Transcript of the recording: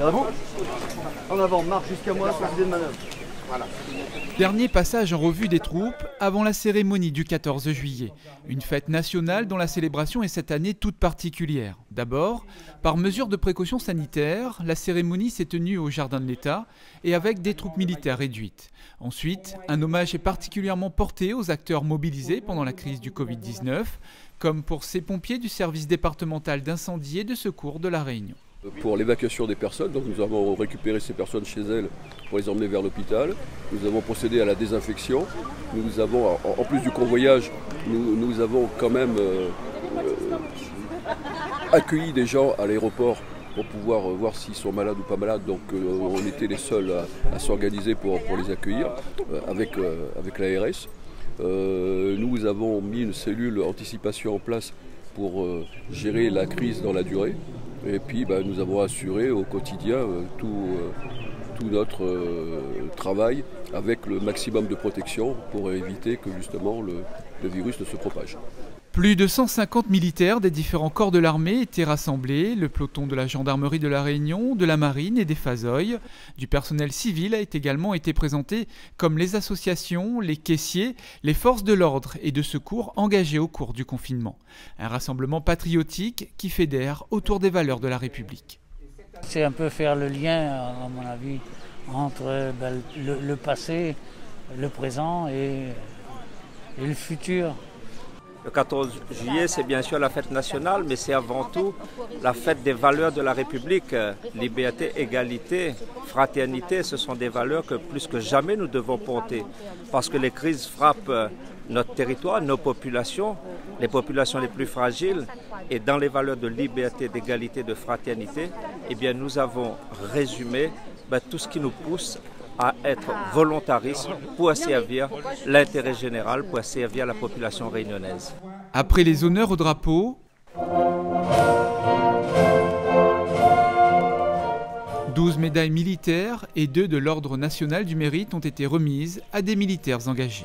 Bravo. En avant, marche jusqu'à moi, sans idée de manœuvre. Voilà. Dernier passage en revue des troupes avant la cérémonie du 14 juillet. Une fête nationale dont la célébration est cette année toute particulière. D'abord, par mesure de précaution sanitaire, la cérémonie s'est tenue au Jardin de l'État et avec des troupes militaires réduites. Ensuite, un hommage est particulièrement porté aux acteurs mobilisés pendant la crise du Covid-19, comme pour ces pompiers du service départemental d'incendie et de secours de La Réunion. Pour l'évacuation des personnes, donc nous avons récupéré ces personnes chez elles pour les emmener vers l'hôpital. Nous avons procédé à la désinfection. Nous avons, en plus du convoyage, nous avons quand même accueilli des gens à l'aéroport pour pouvoir voir s'ils sont malades ou pas malades. Donc on était les seuls à s'organiser pour les accueillir avec l'ARS. Nous avons mis une cellule anticipation en place pour gérer la crise dans la durée. Et puis nous avons assuré au quotidien tout notre travail avec le maximum de protection pour éviter que justement le virus ne se propage. Plus de 150 militaires des différents corps de l'armée étaient rassemblés. Le peloton de la gendarmerie de La Réunion, de la marine et des Fazoilles. Du personnel civil a également été présenté, comme les associations, les caissiers, les forces de l'ordre et de secours engagés au cours du confinement. Un rassemblement patriotique qui fédère autour des valeurs de la République. C'est un peu faire le lien, à mon avis, entre le passé, le présent et le futur. Le 14 juillet, c'est bien sûr la fête nationale, mais c'est avant tout la fête des valeurs de la République. Liberté, égalité, fraternité, ce sont des valeurs que plus que jamais nous devons porter. Parce que les crises frappent notre territoire, nos populations, les populations les plus fragiles. Et dans les valeurs de liberté, d'égalité, de fraternité, eh bien, nous avons résumé tout ce qui nous pousse à être volontariste pour servir l'intérêt général, pour servir la population réunionnaise. Après les honneurs au drapeau, 12 médailles militaires et 2 de l'Ordre national du mérite ont été remises à des militaires engagés.